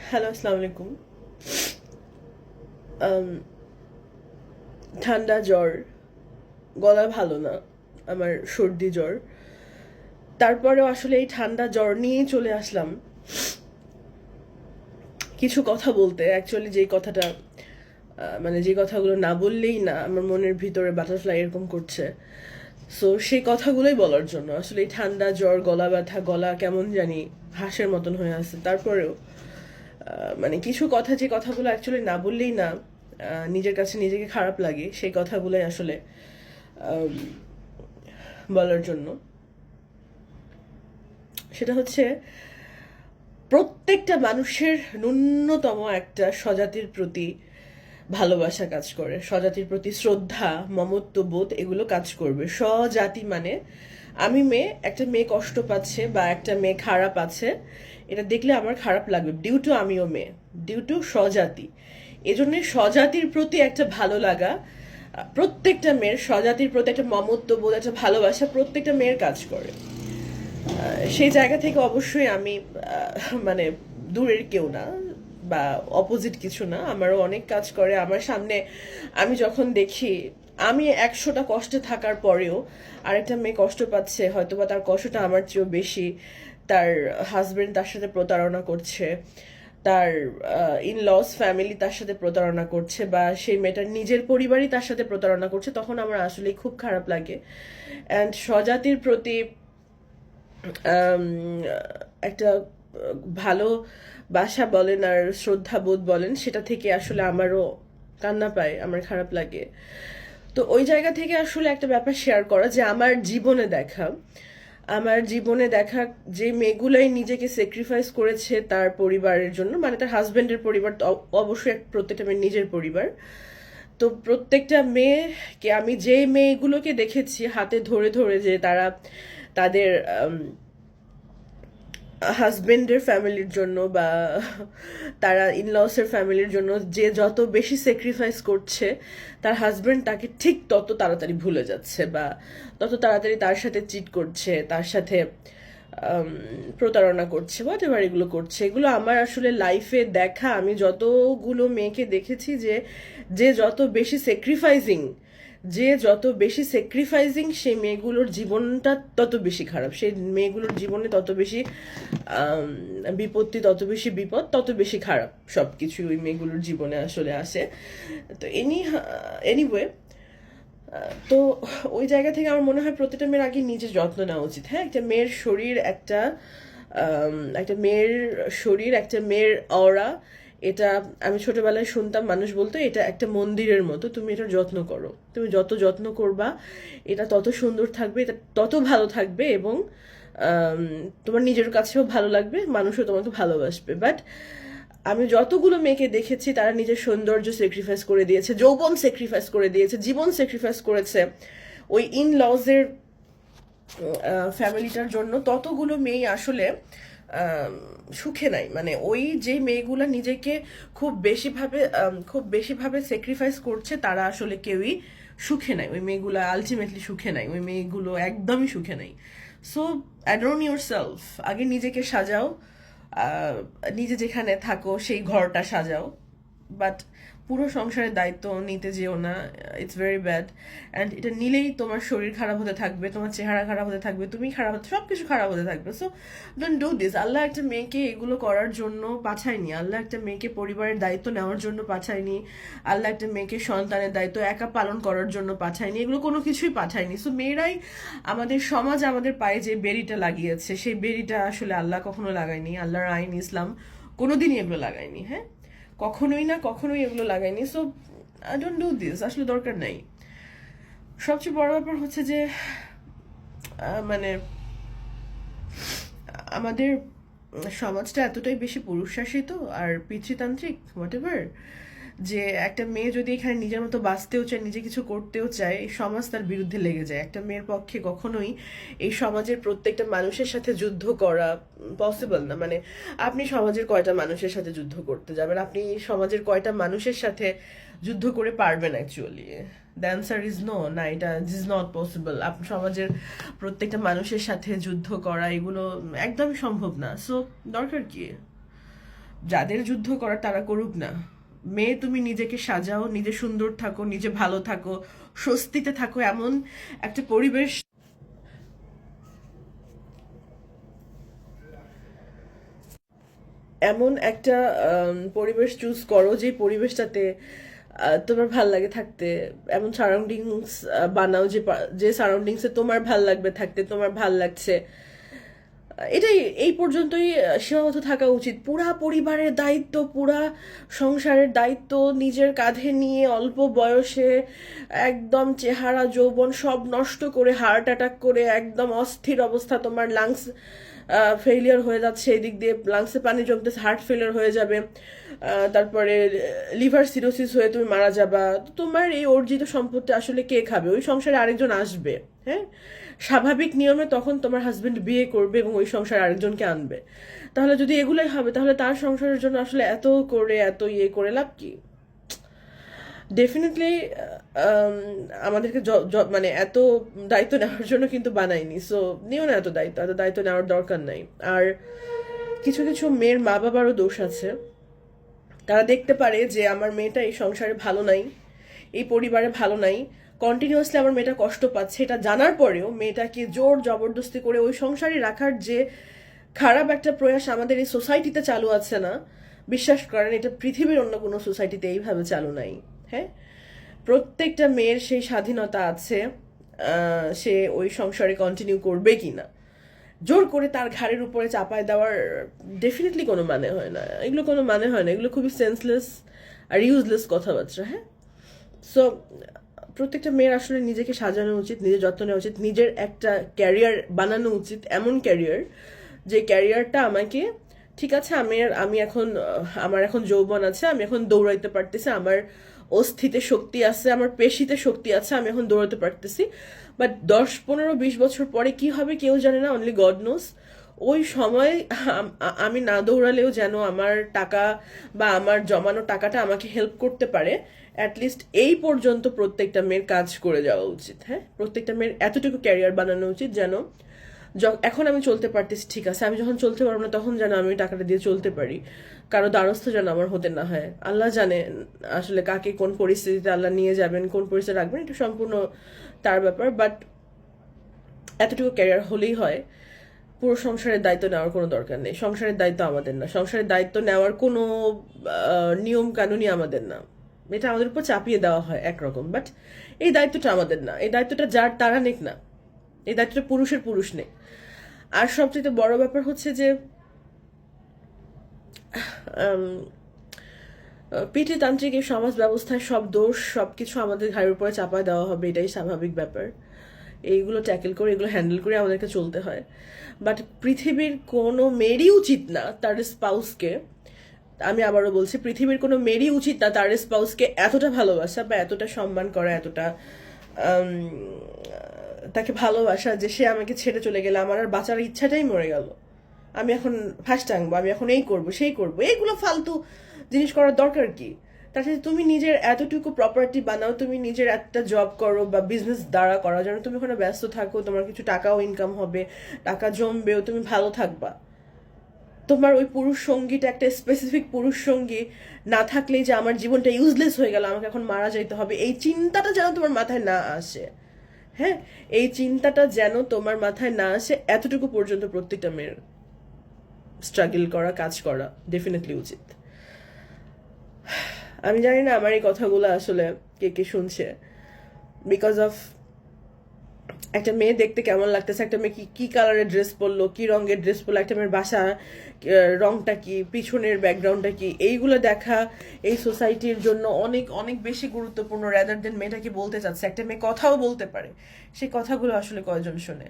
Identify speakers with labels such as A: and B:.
A: Hello, আসসালামু আলাইকুম। আম, ঠান্ডা জ্বর, গলা ভালো না, আমার সর্দি জ্বর। তারপরেও আসলে এই ঠান্ডা জ্বর নিয়েই চলে আসলাম কিছু কথা বলতে। অ্যাকচুয়ালি যেই কথাটা মানে যে কথাগুলো না বললেই না, আমার মনের ভিতরে বাটারফ্লাই এরকম করছে। সো সেই কথাগুলোই বলার জন্য। আসলে এই ঠান্ডা জ্বর, গলা ব্যথা, গলা কেমন জানি হাঁসের মতন হয়ে আছে, তারপরেও মানে কিছু কথা, যে কথাগুলো অ্যাকচুয়ালি না বললেই না নিজের কাছে নিজেকে খারাপ লাগে, সেই কথাগুলোই আসলে আম, বলার জন্য। সেটা হচ্ছে, প্রত্যেকটা মানুষের ন্যূনতম একটা স্বজাতির প্রতি ভালোবাসা কাজ করে, স্বজাতির প্রতি শ্রদ্ধা, মমত্ববোধ, এগুলো কাজ করবে। স্বজাতি মানে আমি মেয়ে, একটা মেয়ে কষ্ট পাচ্ছে বা একটা মেয়ে খারাপ আছে, এটা দেখলে আমার খারাপ লাগবে, ডিউ টু আমিও মেয়ে, ডিউ টু স্বজাতি। এজন্য স্বজাতির প্রতি একটা ভালো লাগা, প্রত্যেকটা মেয়ের স্বজাতির প্রতি একটা মমত্ববোধ, একটা ভালোবাসা প্রত্যেকটা মেয়ের কাজ করে। সেই জায়গা থেকে অবশ্যই আমি মানে দূরের কেউ না বা অপোজিট কিছু না, আমারও অনেক কাজ করে আমার সামনে। আমি যখন দেখি আমি 100টা কষ্টে থাকার পরেও আরেকটা মেয়ে কষ্ট পাচ্ছে, হয়তোবা তার কষ্টটা আমার চেয়েও বেশি, তার হাজবেন্ড তার সাথে প্রতারণা করছে, তার ইন লস ফ্যামিলি তার সাথে প্রতারণা করছে, বা সেই মেয়েটার নিজের পরিবারই তার সাথে প্রতারণা করছে, তখন আমার আসলে খুব খারাপ লাগে। অ্যান্ড স্বজাতির প্রতি আম, একটা ভালো বাসা বলেন আর শ্রদ্ধাবোধ বলেন, সেটা থেকে আসলে আমারও কান্না পায়, আমার খারাপ লাগে। তো ওই জায়গা থেকে আসলে একটা ব্যাপার শেয়ার করা, যে আমার জীবনে দেখা যে মেয়েগুলাই নিজেকে স্যাক্রিফাইস করেছে তার পরিবারের জন্য, মানে তার হাজবেন্ডের পরিবার তো অবশ্যই প্রত্যেকটা মেয়ের নিজের পরিবার। তো প্রত্যেকটা মেয়েকে আমি যে মেয়েগুলোকে দেখেছি হাতে ধরে ধরে যে তারা তাদের হাজবেন্ডের ফ্যামিলির জন্য বা তারা ইনলসের ফ্যামিলির জন্য যে যত বেশি স্যাক্রিফাইস করছে, তার হাজবেন্ড তাকে ঠিক তত তাড়াতাড়ি ভুলে যাচ্ছে, বা তত তাড়াতাড়ি তার সাথে চিট করছে, তার সাথে প্রতারণা করছে, হোয়াট এভার এগুলো করছে। এগুলো আমার আসলে লাইফে দেখা, আমি যতগুলো মেয়েকে দেখেছি যে যে যত বেশি স্যাক্রিফাইসিং, সেই মেয়েগুলোর জীবনটা তত বেশি খারাপ, সেই মেয়েগুলোর জীবনে তত বেশি বিপত্তি, তত বেশি বিপদ, তত বেশি খারাপ সব কিছু ওই মেয়েগুলোর জীবনে আসলে আসে। তো এনিওয়ে, তো ওই জায়গা থেকে আমার মনে হয় প্রত্যেকটা মেয়ের আগে নিজের যত্ন নেওয়া উচিত। হ্যাঁ, একটা মেয়ের অরা, এটা আমি ছোটবেলায় শুনতাম, মানুষ বলতো এটা একটা মন্দিরের মতো, তুমি এটার যত্ন করো, তুমি যত যত্ন করবা এটা তত সুন্দর থাকবে, এটা তত ভালো থাকবে, এবং আম, তোমার নিজের কাছেও ভালো লাগবে, মানুষও তোমাকে ভালোবাসবে। বাট আমি যতগুলো মেয়েকে দেখেছি তারা নিজের সৌন্দর্য স্যাক্রিফাইস করে দিয়েছে, যৌবন স্যাক্রিফাইস করে দিয়েছে, জীবন স্যাক্রিফাইস করেছে ওই ইন লজের ফ্যামিলিটার জন্য, ততগুলো মেয়ে আসলে সুখে নাই। মানে ওই যে মেয়েগুলা নিজেকে খুব বেশিভাবে স্যাক্রিফাইস করছে, তারা আসলে কেউই সুখে নাই, ওই মেয়েগুলা আলটিমেটলি সুখে নাই, ওই মেয়েগুলো একদমই সুখে নাই। সো অ্যাডর্ন ইউর সেলফ, আগে নিজেকে সাজাও, নিজে যেখানে থাকো সেই ঘরটা সাজাও, বাট পুরো সংসারের দায়িত্ব নিতে যেও না, ইটস ভেরি ব্যাড। অ্যান্ড এটা নিলেই তোমার শরীর খারাপ হতে থাকবে, তোমার চেহারা খারাপ হতে থাকবে, তুমি খারাপ হতে, সব কিছু খারাপ হতে থাকবে। So don't do this. আল্লাহ একটা মেয়েকে এগুলো করার জন্য পাঠায়নি, আল্লাহ একটা মেয়েকে পরিবারের দায়িত্ব নেওয়ার জন্য পাঠায়নি, আল্লাহ একটা মেয়েকে সন্তানের দায়িত্ব একা পালন করার জন্য পাঠায়নি, এগুলো কোনো কিছুই পাঠায়নি। সো মেয়েরাই, আমাদের সমাজ আমাদের পায়ে যে বেড়িটা লাগিয়েছে, সেই বেড়িটা আসলে আল্লাহ কখনো লাগায়নি, আল্লাহর আইন ইসলাম কোনোদিনই এগুলো লাগায়নি। হ্যাঁ, কখনোই এগুলো লাগায়নি। So I don't do this, আসলে দরকার নাই। সবচেয়ে বড় ব্যাপার হচ্ছে যে মানে আমাদের সমাজটা এতটাই বেশি পুরুষ শাসিত আর পিতৃতান্ত্রিক, হোয়াট এভার, যে একটা মেয়ে যদি এখানে নিজের মতো বাঁচতেও চায়, নিজে কিছু করতেও চায়, এই সমাজ তার বিরুদ্ধে লেগে যায়। একটা মেয়ের পক্ষে কখনোই এই সমাজের প্রত্যেকটা মানুষের সাথে যুদ্ধ করা পসিবল না। মানে আপনি সমাজের কয়টা মানুষের সাথে যুদ্ধ করতে যাবেন, আপনি সমাজের কয়টা মানুষের সাথে যুদ্ধ করে পারবেন actually? The answer is no, না, এটা ইজ নট পসিবল। আপনি সমাজের প্রত্যেকটা মানুষের সাথে যুদ্ধ করা, এগুলো একদমই সম্ভব না। সো দরকার কি? যাদের যুদ্ধ করার তারা করুক না। মেয়ে তুমি নিজেকে সাজাও, নিজে সুন্দর থাকো, নিজে ভালো থাকো, স্বস্তিতে থাকো, এমন একটা পরিবেশ, এমন একটা পরিবেশ চুজ করো যে পরিবেশটাতে তোমার ভাল লাগে থাকতে। এমন সারাউন্ডিংস বানাও যে সারাউন্ডিংসে তোমার ভাল লাগবে থাকতে, তোমার ভাল লাগছে। এটাই, এই পর্যন্তই সীমাবদ্ধ থাকা উচিত। পুরা পরিবারের দায়িত্ব, পুরা সংসারের দায়িত্ব নিজের কাঁধে নিয়ে অল্প বয়সে একদম চেহারা যৌবন সব নষ্ট করে, হার্ট অ্যাটাক করে একদম অস্থির অবস্থা, তোমার লাংস ফেইলিয়ার হয়ে যাচ্ছে, এদিক দিয়ে লাংসে পানি জমতেছে, হার্ট ফেলিয়ার হয়ে যাবে, তারপরে লিভার সিরোসিস হয়ে তুমি মারা যাবা। তো তোমার এই অর্জিত সম্পত্তি আসলে কে খাবে? ওই সংসারে আরেকজন আসবে, হ্যাঁ, স্বাভাবিক নিয়মে তখন তোমার হাজবেন্ড বিয়ে করবে এবং ওই সংসারে আরেকজনকে আনবে। তাহলে যদি এগুলোই হবে, তাহলে তার সংসারের জন্য আসলে এত করে এত ইয়ে করে লাভ কি? ডেফিনেটলি আমাদেরকে মানে এত দায়িত্ব নেওয়ার জন্য কিন্তু বানাইনি। সো নিও না এত দায়িত্ব, এত দায়িত্ব নেওয়ার দরকার নাই। আর কিছু কিছু মেয়ের মা বাবারও দোষ আছে। তারা দেখতে পারে যে আমার মেয়েটা এই সংসারে ভালো নাই, এই পরিবারে ভালো নাই, কন্টিনিউয়াসলি আমার মেয়েটা কষ্ট পাচ্ছে, এটা জানার পরেও মেয়েটাকে জোর জবরদস্তি করে ওই সংসারে রাখার যে খারাপ একটা প্রয়াস আমাদের এই সোসাইটিতে চালু আছে না, বিশ্বাস করেন এটা পৃথিবীর অন্য কোনো সোসাইটিতে এইভাবে চালু নাই। হ্যাঁ, প্রত্যেকটা মেয়ের সেই স্বাধীনতা আছে সে ওই সংসারে কন্টিনিউ করবে কিনা। জোর করে তার ঘাড়ের উপরে চাপায় দেওয়ার ডেফিনেটলি কোনো মানে হয় না। এগুলো কোনো মানে হয় না, এগুলো খুবই সেন্সলেস আর ইউজলেস কথাবার্তা। হ্যাঁ, সো প্রত্যেকটা মেয়ের আসলে নিজেকে সাজানো উচিত, নিজের যত্ন নেওয়া উচিত, নিজের একটা ক্যারিয়ার বানানো উচিত, এমন ক্যারিয়ার যে ক্যারিয়ারটা আমাকে, ঠিক আছে আমি এখন আমার এখন যৌবন আছে, আমি এখন দৌড়াইতে পারতেছি, আমার অস্থিতে শক্তি আছে, আমার পেশিতে শক্তি আছে, আমি এখন দৌড়াতে পারতেছি। বাট 10, 15, 20 বছর পরে কি হবে কেউ জানে না, অনলি গড নোস। ওই সময় আমি না দৌড়ালেও যেন আমার টাকা বা আমার জমানো টাকাটা আমাকে হেল্প করতে পারে। অ্যাটলিস্ট এই পর্যন্ত প্রত্যেকটা মেয়ের কাজ করে যাওয়া উচিত। হ্যাঁ, প্রত্যেকটা মেয়ের এতটুকু ক্যারিয়ার বানানো উচিত যেন এখন আমি চলতে পারতেছি, ঠিক আছে, আমি যখন চলতে পারবো না তখন যেন আমি টাকাটা দিয়ে চলতে পারি, কারো দ্বারস্থ যেন আমার হতে না হয়। আল্লাহ জানে আসলে কাকে কোন পরিস্থিতিতে আল্লাহ নিয়ে যাবেন, কোন পরিস্থিতি রাখবেন, এটা সম্পূর্ণ তার ব্যাপার। বাট এতটুকু ক্যারিয়ার হলেই হয়। পুরো সংসারের দায়িত্ব নেওয়ার কোনো দরকার নেই। সংসারের দায়িত্ব আমাদের না, সংসারের দায়িত্ব নেওয়ার কোনো নিয়ম কানুনই আমাদের না। এটা আমাদের উপর চাপিয়ে দেওয়া হয় একরকম, বাট এই দায়িত্বটা আমাদের না। এই দায়িত্বটা যার তারা নেক না, এই দায়িত্বটা পুরুষ নেই। আর সবচেয়ে বড় ব্যাপার হচ্ছে যে পিতৃতান্ত্রিক এই সমাজ ব্যবস্থায় সব দোষ সবকিছু আমাদের ঘাড়ের উপরে চাপায় দেওয়া হবে, এটাই স্বাভাবিক ব্যাপার। এইগুলো ট্যাকেল করে, এগুলো হ্যান্ডেল করে আমাদেরকে চলতে হয়। বাট পৃথিবীর কোনো মেয়েরই উচিত না তার স্পাউসকে, আমি আবারও বলছি, পৃথিবীর কোনো মেয়েরই উচিত না তার স্পাউসকে এতটা ভালোবাসা বা এতটা সম্মান করা, এতটা তাকে ভালোবাসা যে সে আমাকে ছেড়ে চলে গেলে আমার আর বাঁচার ইচ্ছাটাই মরে গেল, আমি এখন ফাঁস টাঙবো, আমি এখন এই করবো সেই করবো, এইগুলো ফালতু জিনিস করার দরকার কি? তার সাথে তুমি নিজের এতটুকু প্রপার্টি বানাও, তুমি নিজের একটা জব করো বা বিজনেস দাঁড়া করার জন্য তুমি ওখানে ব্যস্ত থাকো, তোমার কিছু টাকাও ইনকাম হবে, টাকা জমবেও, তুমি ভালো থাকবা। তোমার ওই পুরুষ সঙ্গীটা একটা স্পেসিফিক পুরুষ সঙ্গী না থাকলেই যে আমার জীবনটা ইউজলেস হয়ে গেল, আমাকে এখন মারা যাইতে হবে, এই চিন্তাটা যেন তোমার মাথায় না আসে। হ্যাঁ, এই চিন্তাটা যেন তোমার মাথায় না আসে, এতটুকু পর্যন্ত প্রত্যেকটা মেয়ের স্ট্রাগল করা, কাজ করা ডেফিনেটলি উচিত। আমি জানি না আমার এই কথাগুলো আসলে কে কে শুনছে, বিকজ অফ একটা মেয়ে দেখতে কেমন লাগতেছে, একটা মেয়ে কি কালারের ড্রেস পরলো, কি রঙের ড্রেস পরলো, একটা মেয়ের বাসা রংটা কি, পিছনের ব্যাকগ্রাউন্ডটা কি, এইগুলো দেখা এই সোসাইটির জন্য অনেক অনেক বেশি গুরুত্বপূর্ণ রাদার দেন মেয়েটা কি বলতে চাচ্ছে। একটা মেয়ে কথাও বলতে পারে, সেই কথাগুলো আসলে কয়জন শোনে?